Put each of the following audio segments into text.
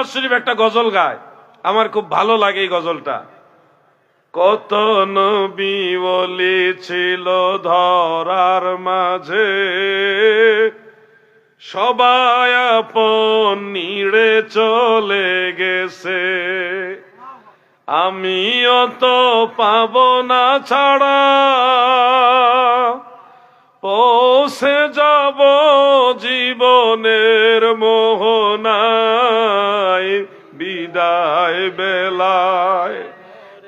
নওয়াজ শরীফ একটা গজল গায়, আমার খুব ভালো লাগে এই গজলটা। কত নবী ওলি ছিল ধরার মাঝে, সবাই আপন নিড়ে চলে গেছে, আমিও তো পাবো না ছাড়া, পৌঁছে যাব জীবনের মোহনায়, বিদায় বেলায়,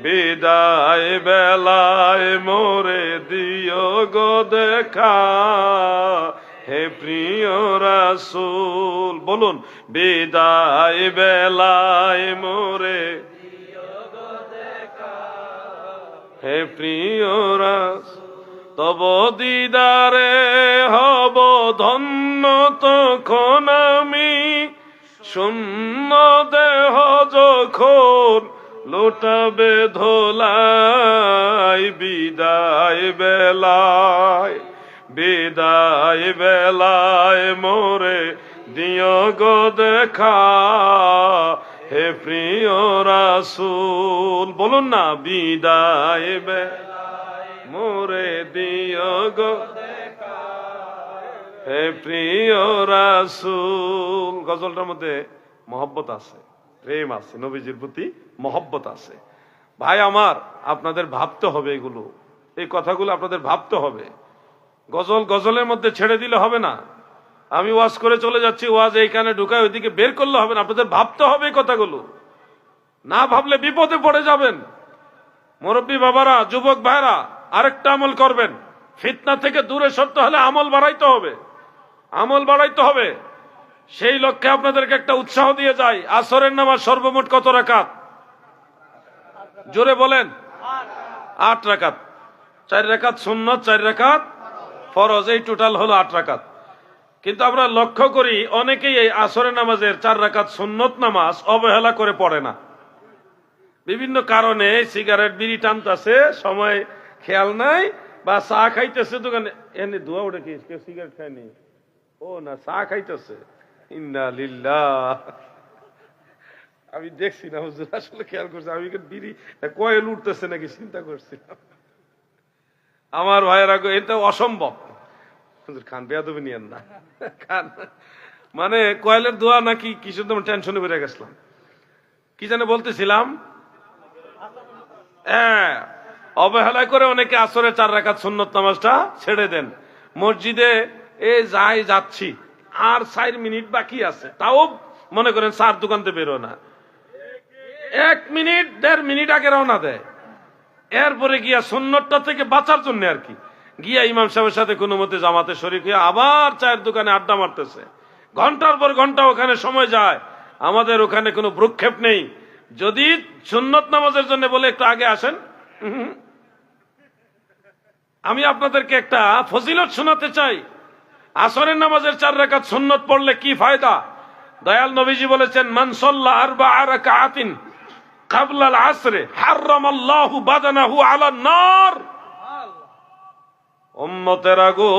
বিদায় বেলায় মোরে দিও গো দেখা, হে প্রিয় রাসূল। বলুন, বিদায় বেলায় মোরে দিও গো দেখা, হে প্রিয় রাসূল। তব দিদারে হব ধন্য তখন আমি, শূন্য দেহ যখন লোটাবে ধোলাই, বিদায় বেলায়, বিদায় বেলায় মোরে দিও গো দেখা, হে প্রিয় রাসূল। বলুন না, বিদায় বেলায় মোরে দিও গো দেখা, হে প্রিয় রাসূল। গজলটার মধ্যে মহব্বত আছে, প্রেম আছে, নবীজির প্রতি মহব্বত আছে। ভাই আমার, আপনাদের ভাবতে হবে এগুলো, এই কথাগুলো আপনাদের ভাবতে হবে। গজল গজলের মধ্যে ছেড়ে দিলে হবে না। আমি ওয়াজ করে চলে যাচ্ছি, ওয়াজ এইখানে ঢুকায় ওইদিকে বের করলে হবে না। আপনাদের ভাবতে হবে এই কথাগুলো, না ভাবলে বিপদে পড়ে যাবেন। মুরব্বী বাবারা, যুবক ভাইরা, আরেকটা আমল করবেন। ফিতনা থেকে দূরে সরতে হলে আমল বাড়াইতে হবে, আমল বাড়াইতে হবে। সেই লক্ষ্যে আপনাদেরকে একটা উৎসাহ দিয়ে যাই। আসরের নামাজ সর্বমোট কত রাকাত? জোরে বলেন। 8 রাকাত। 4 রাকাত সুন্নত, 4 রাকাত ফরজ, এই টোটাল হলো 8 রাকাত। কিন্তু আমরা লক্ষ্য করি অনেকেই এই আসরের নামাজের 4 রাকাত সুন্নত নামাজ অবহেলা করে পড়ে না। বিভিন্ন কারণে সিগারেট বিড়ি টানতেছে, সময় খেয়াল নাই, বা চা খাইতেছে দোকানে, এনে ধোয়া উঠে কি কেউ সিগারেট খায়নি, ও না চা খাইতেছে। ইন্না লিল্লাহ। আমি দেখছি না হুজুর, আসলে খেয়াল করছি আমি বিড়ি কয়েল উঠতেছে নাকি চিন্তা করছিলাম। আমার ভাইয়েরা, এটা অসম্ভব। হুজুর খান বেয়াদবি নিয়েন না, খান মানে কয়েলের দোয়া নাকি কিছু, তো টেনশনে বেড়ে গেছিলাম। কি জানে বলতেছিলাম, হ্যাঁ, অবহেলা করে অনেকে আসরে 4 রাকাত সুন্নত নামাজটা ছেড়ে দেন। মসজিদে যাচ্ছি, আর 4 মিনিট বাকি আছে, তাও মনে করেন 4 দোকানতে বেরো না, 1 মিনিট 1.5 মিনিট আগে রওনা দেয়। এরপরে গিয়া সুন্নতটা থেকে বাঁচার জন্য আর কি গিয়া ইমাম সাহেবের সাথে কোনো মতে জামাতে শরীক হয়ে আবার 4 দোকানে আড্ডা মারতেছে, ঘন্টার পর ঘন্টা ওখানে সময় যায়। আমাদের ওখানে কোনো ভ্রুক্ষেপ নেই। যদি সুন্নত নামাজের জন্য বলে একটু আগে আসেন, আমি আপনাদেরকে একটা ফজিলত শোনাতে চাই। আসরের নামাজের 4 রাকাত সুন্নত পড়লে কি ফায়দা? দয়াল নবীজি বলেছেন, মান সাল্লা 4 রাকাতিন ক্বাবলা আল আসর হারামাল্লাহু বাদানাহু আলান নার। উম্মতেরা গো,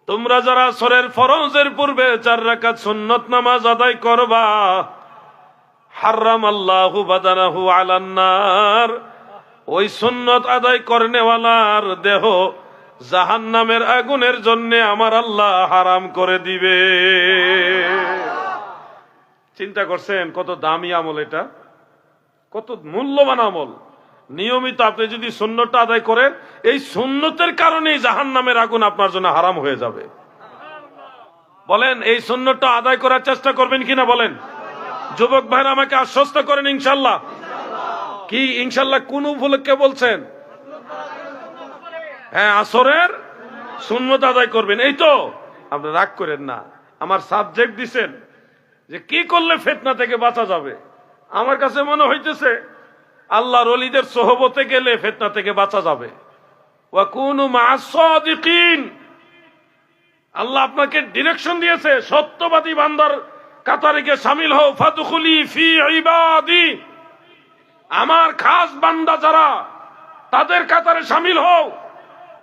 তোমরা যারা আসরের ফরজের পূর্বে 4 রাকাত সুন্নত নামাজ আদায় করবা, হারামাল্লাহু বাদানাহু আলান নার, ওই সুন্নত আদায় করনেওয়ালার দেহ জাহান্নামের আগুনের জন্য আমার আল্লাহ হারাম করে দিবে। চিন্তা করছেন কত দামি আমল এটা, কত মূল্যবান আমল। নিয়মিত আপনি যদি সুন্নতটা আদায় করেন, এই সুন্নতের কারণেই জাহান্নামের আগুন আপনার জন্য হারাম হয়ে যাবে। বলেন, এই সুন্নতটা আদায় করার চেষ্টা করবেন কিনা বলেন? যুবক ভাইরা আমাকে আশ্বস্ত করেন ইনশাল্লাহ। কি ইনশাল্লাহ? কোন উপলক্ষে বলছেন? হ্যাঁ, আসরের সুন্নত আদায় করবেন। এই তো, আপনি রাগ করেন না। আমার সাবজেক্ট দিছেন যে কি করলে ফিতনা থেকে বাঁচা যাবে। আমার কাছে মনে হইতেছে আল্লাহর ওলিদের সোহবতে গেলে ফিতনা থেকে বাঁচা যাবে। ওয়া কুনু মা'আস সাদিকিন। আল্লাহ আপনাকে ডিরেকশন দিয়েছে, সত্যবাদী বান্দার কাতারে গিয়ে শামিল হও। ফাদখুলি ফি ইবাদি, আমার খাস বান্দা যারা, তাদের কাতারে শামিল হও।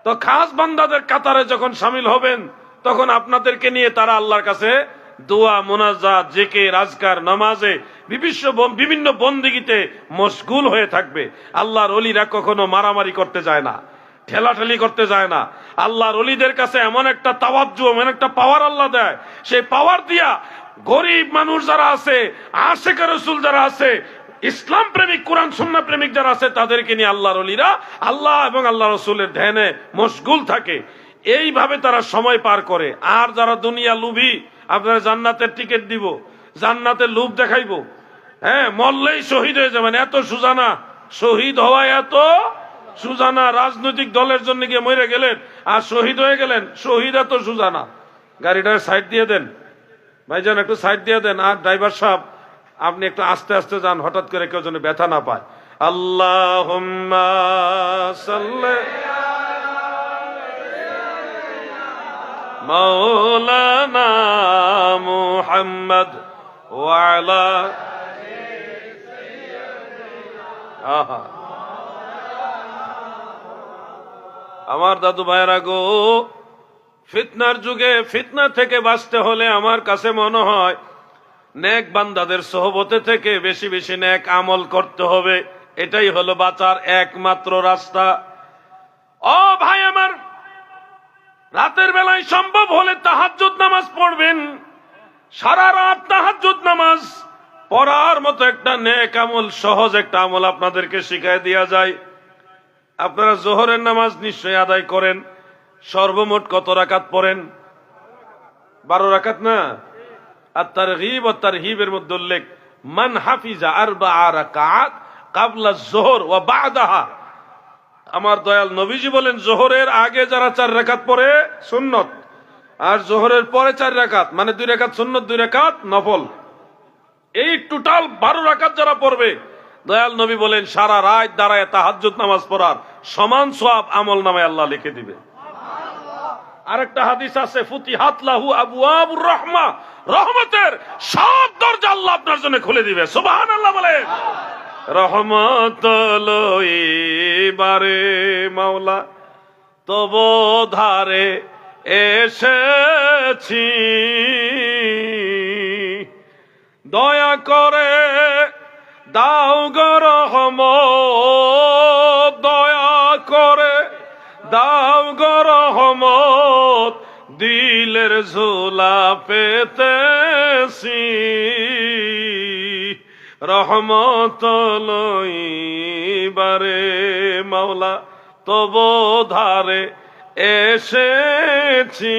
তো খাস বান্দাদের কাতারে যখন শামিল হবেন, তখন আপনাদেরকে নিয়ে তারা আল্লাহর কাছে দোয়া, মোনাজাত, জিকির, আজকার, নামাজে বিভিন্ন বন্দিগিতে মশগুল হয়ে থাকবে। আল্লাহর ওলিরা কখনো মারামারি করতে যায় না, ঠেলাঠেলি করতে যায় না। আল্লাহর ওলিদের কাছে এমন একটা তাওয়াজ্জু, এমন একটা পাওয়ার আল্লাহ দেয়, সেই পাওয়ার দিয়া গরিব মানুষ যারা আছে, আশিকে রাসূল যারা আছে, ইসলাম প্রেমিক, কোরআন সুন্নাহ প্রেমিক যারা আছে, তাদেরকে নিয়ে আল্লাহর ওলিরা আল্লাহ এবং আল্লাহ রাসূলের ধ্যানে মশগুল থাকে। এইভাবে তারা সময় পার করে। আর যারা দুনিয়া লোভী, আপনারা জান্নাতের টিকিট দিব, জান্নাতের লোভ দেখাইবো, হ্যাঁ, মরলেই শহীদ হয়ে যাবেন, এত সুজানা, শহীদ হওয়া এত সুজানা। রাজনৈতিক দলের জন্য গিয়ে মরে গেলেন আর শহীদ হয়ে গেলেন, শহীদ এত সুজানা। গাড়িটার সাইড দিয়ে দেন ভাইজান, একটু সাইড দিয়ে দেন। আর ড্রাইভার সাহেব, আপনি একটু আস্তে আস্তে যান, হঠাৎ করে কেউ যেন ব্যথা না পায়। আল্লাহুম্মা সাল্লি মাওলানা মুহাম্মদ ওয়া আলা আমার দাদু ভাইরা গো, ফিতনার যুগে ফিতনা থেকে বাঁচতে হলে আমার কাছে মনে হয় নেক বান্দাদের সোহবতে থেকে বেশি বেশি নেক আমল করতে হবে। এটাই হলো বাঁচার একমাত্র রাস্তা। ও ভাই আমার, রাতের বেলায় সম্ভব হলে তাহাজ্জুদ নামাজ পড়বেন। সারা রাত তাহাজ্জুদ নামাজ পড়ার মতো একটা নেক আমল, সহজ একটা আমল আপনাদেরকে শিখাই দেয়া যায়। আপনারা জোহরের নামাজ নিশ্চয়ই আদায় করেন। সর্বমোট কত রাকাত পড়েন? 12 রাকাত না? আর তারগীব ও তারহিবের মধ্যে উল্লেখ, মান হাফিজা 4 রাকাত ক্বাবলা যোহর ওয়া বা'দাহা। আমার দয়াল নবীজি বলেন, জোহরের আগে যারা 4 রাকাত পড়ে সুন্নত, আর জোহরের পরে 4 রাকাত, মানে 2 রাকাত সুন্নত, 2 রাকাত নফল, এই টোটাল 12 রাকাত যারা পড়বে, দয়াল নবী বলেন সারা রাত দাঁড়ায় তাহাজ্জুদ নামাজ পড়ার সমান সওয়াব আমল নামায় আল্লাহ লিখে দিবে। আরেকটা হাদিস আছে, ফুতিহাত লাহু আবওয়াবুর রাহমা, রহমতের সব দরজা আল্লাহ আপনার জন্য খুলে দিবে। সুবহানাল্লাহ বলেন। রহমত লইবারে মাওলা তব ধারে এসেছি, দয়া করে দাও গো রহমত, দয়া করে দাও গো রহমত, দিলের ঝোলা পেতেছি, রহমত লইবারে মাওলা তব ধারে এসেছি।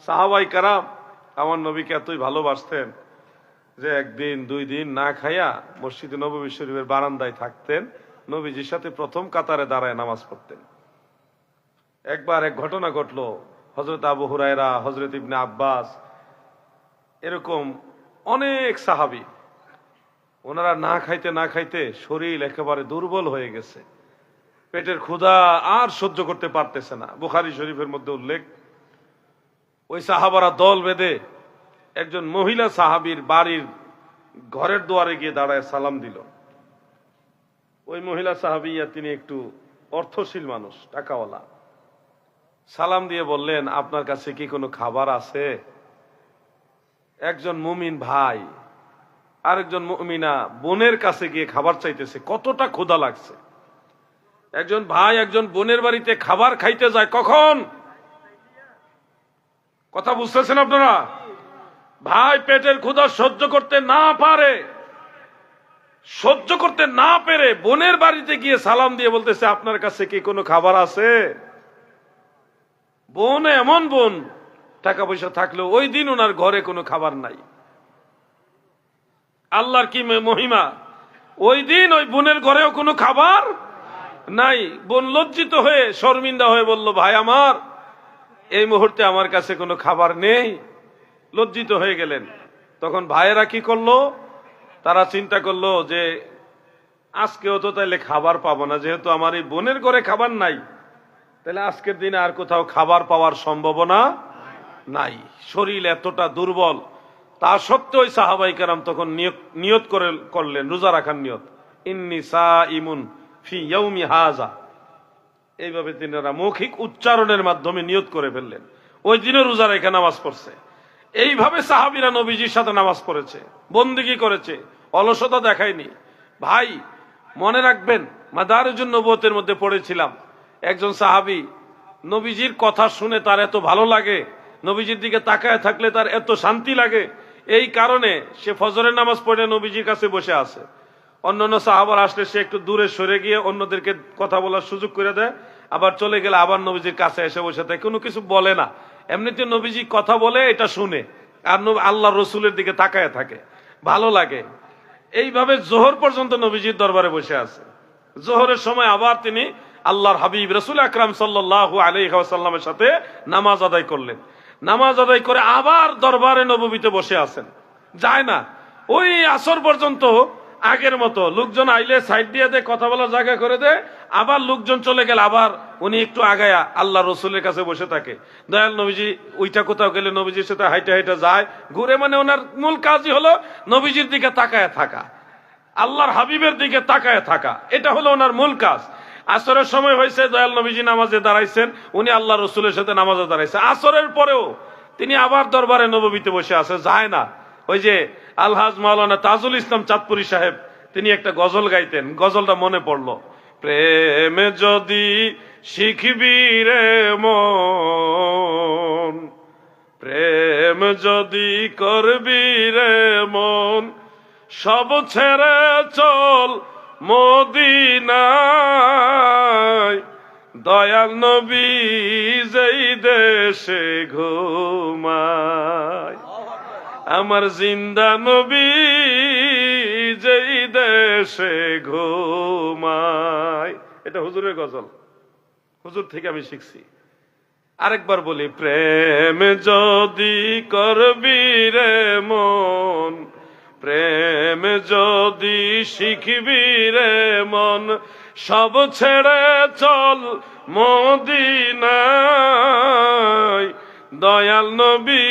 সাহাবায়ে কেরাম আমার নবীকে এতই ভালোবাসতেন যে একদিন 2 দিন না খাইয়া মসজিদে নববী শরীফের বারান্দায় থাকতেন, নবীজির সাথে প্রথম কাতারে দাঁড়ায় নামাজ পড়তেন। একবার এক ঘটনা ঘটলো, হযরত আবু হুরায়রা, হযরত ইবনে আব্বাস, এরকম অনেক সাহাবী, ওনারা না খাইতে না খাইতে শরীর একেবারে দুর্বল হয়ে গেছে, পেটের ক্ষুধা আর সহ্য করতে পারতেছে না। বুখারী শরীফের মধ্যে উল্লেখ, ওই সাহাবারা দল বেঁধে একজন মহিলা সাহাবীর বাড়ির ঘরের দুয়ারে গিয়ে দাঁড়ায় সালাম দিল। ওই মহিলা সাহাবিয়া, তিনি একটু অর্থশীল মানুষ, টাকাওয়ালা, সালাম দিয়ে বললেন, আপনার কাছে কি কোনো খাবার আছে? একজন মুমিন ভাই আরেকজন মুমিনা বোনের কাছে গিয়ে খাবার চাইতেছে, কতটা ক্ষুধা লাগছে। একজন ভাই একজন বোনের বাড়িতে খাবার খাইতে যায় কখন? কথা বুঝতেছেন আপনারা? ভাই পেটের ক্ষুধা সহ্য করতে না পারে, সহ্য করতে না পেরে বোনের বাড়িতে গিয়ে সালাম দিয়ে বলতেছে, আপনার কাছে কি কোনো খাবার আছে? বোন এমন বোন, টাকা পয়সা থাকলেও ওই দিন ওনার ঘরে কোনো খাবার নাই। আল্লাহর কি মহিমা, ওই দিন ওই বোনের ঘরেও কোনো খাবার নাই। বোন লজ্জিত হয়ে শর্মিন্দা হয়ে বলল, ভাই আমার এই মুহূর্তে আমার কাছে কোনো খাবার নেই, লজ্জিত হয়ে গেলেন। তখন ভাইয়েরা কি করলো, তারা চিন্তা করলো যে আজকেও তো তাইলে খাবার পাবো না, যেহেতু আমার এই বোনের ঘরে খাবার নাই, তাহলে আজকের দিনে আর কোথাও খাবার পাওয়ার সম্ভাবনা নাই। শরীর এতটা দুর্বল, তা সত্ত্বেও ওই সাহাবায়ে কেরাম তখন নিয়ত করলেন, রোজা রাখার নিয়ত, ইন্নী সাইমুন ফি ইয়াউমি হাযা, এইভাবে তিনারা মৌখিক উচ্চারণের মাধ্যমে নিয়ত করে ফেললেন, ওই দিনে রোজা রেখে নামাজ পড়ছে। এইভাবে সাহাবীরা নবীজির সাথে নামাজ পড়েছে, বন্দেগী করেছে, অলসতা দেখায়নি। ভাই মনে রাখবেন, মাদারিজুন নবুয়তের মধ্যে পড়েছিলাম, একজন সাহাবী নবীজির কথা শুনে তার এত ভালো লাগে, নবীজির দিকে তাকায় থাকলে তার এত শান্তি লাগে, এই কারণে সে ফজরের নামাজ পড়ে নবীজির কাছে বসে আছে। অন্যান্য সাহাবার আসলে সে একটু দূরে সরে গিয়ে অন্যদেরকে কথা বলার সুযোগ করে দেয়, আবার চলে গেলে আবার নবীজির কাছে এসে বসে থাকে, কোনো কিছু বলে না। এমনিতে নবীজি কথা বলে এটা শুনে আর আল্লাহ রসুলের দিকে তাকায় থাকে, ভালো লাগে। এইভাবে জোহর পর্যন্ত নবীজির দরবারে বসে আছে। জোহরের সময় আবার তিনি আল্লাহর হাবিব রাসূল আকরাম সাল্লাল্লাহু আলাইহি ওয়াসাল্লামের সাথে নামাজ আদায় করলেন। নামাজ আদায় করে আবার দরবারে নববীতে বসে আছেন, যায় না। ওই আসর পর্যন্ত আগের মতো লোকজন আইলে সাইড দিয়ে দেয়, কথা বলার জায়গা করে দেয়, আবার লোকজন চলে গেলে আবার উনি একটু আগায়া আল্লাহ রসুলের কাছে বসে থাকে। দয়াল নবীজি ওইটা কোথাও গেলে নবীজির সাথে হাইটা হাইটা যায়, ঘুরে, মানে ওনার মূল কাজই হলো নবীজির দিকে তাকায় থাকা, আল্লাহর হাবিবের দিকে তাকায় থাকা, এটা হলো ওনার মূল কাজ। আসরের সময় হয়েছে, দয়াল নবীজি নামাজে দাঁড়াইছেন, উনি আল্লাহ রসুলের সাথে নামাজে দাঁড়াইছে। আসরের পরেও তিনি আবার দরবারে নববীতে বসে আছে, যায় না। ওই যে আলহাজ মাওলানা তাজুল ইসলাম চাঁদপুরি সাহেব, তিনি একটা গজল গাইতেন, গজলটা মনে পড়লো। প্রেম যদি শিখবি রে মন, প্রেম যদি করবি রে মন, সব ছেড়ে চল মদিনায়, দয়াল নবী যেই দেশে ঘুমায়, আমার জিন্দা নবী যেই দেশে ঘুমায়। এটা হুজুরের গজল, হুজুর থেকে আমি শিখছি। আরেকবার বলি, প্রেম যদি করবি রে মন, প্রেম যদি শিখবি রে মন, সব ছেড়ে চল মদিনায়, দয়াল নবী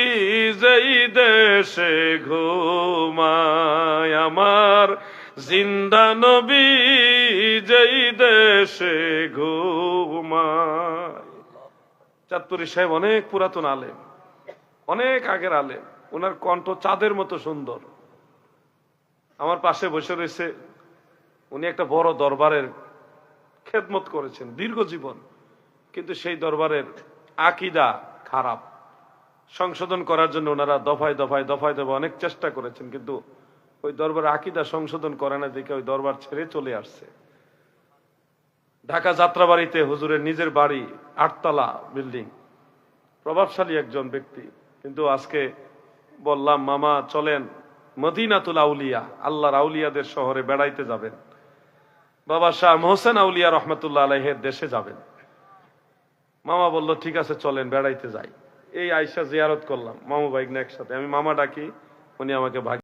যেই দেশে ঘুমায়, আমার জিন্দা নবী যেই দেশে ঘুমায়। চাঁদপুরি সাহেব অনেক পুরাতন আলেম, অনেক আগের আলেম, ওনার কণ্ঠ চাঁদের মতো সুন্দর। আমার পাশে বসে রয়েছে, উনি একটা বড় দরবারের খেদমত করেছেন দীর্ঘ জীবন, কিন্তু সেই দরবারের আকীদা খারাপ, সংশোধন করার জন্য ওনারা দফায় দফায় দফায় দফায় অনেক চেষ্টা করেছেন, কিন্তু ওই দরবার আকীদা সংশোধন করে না দেখে ওই দরবার ছেড়ে চলে আসছে। ঢাকা যাত্রাবাড়িতে হুজুরের নিজের বাড়ি, 8 তলা বিল্ডিং, প্রভাবশালী একজন ব্যক্তি। কিন্তু আজকে বললাম, মামা চলেন মদিনাতুল আউলিয়া, আল্লাহর আউলিয়াদের শহরে বেড়াইতে যাবেন, বাবা শাহ মোহসেন আউলিয়া রহমতুল্লাহ আলাইহের দেশে যাবেন। মামা বলল ঠিক আছে চলেন বেড়াইতে যাই। এই আয়সা জিয়ারত করলাম, মামা ভাইগনা একসাথে, আমি মামা ডাকি, উনি আমাকে ভাগ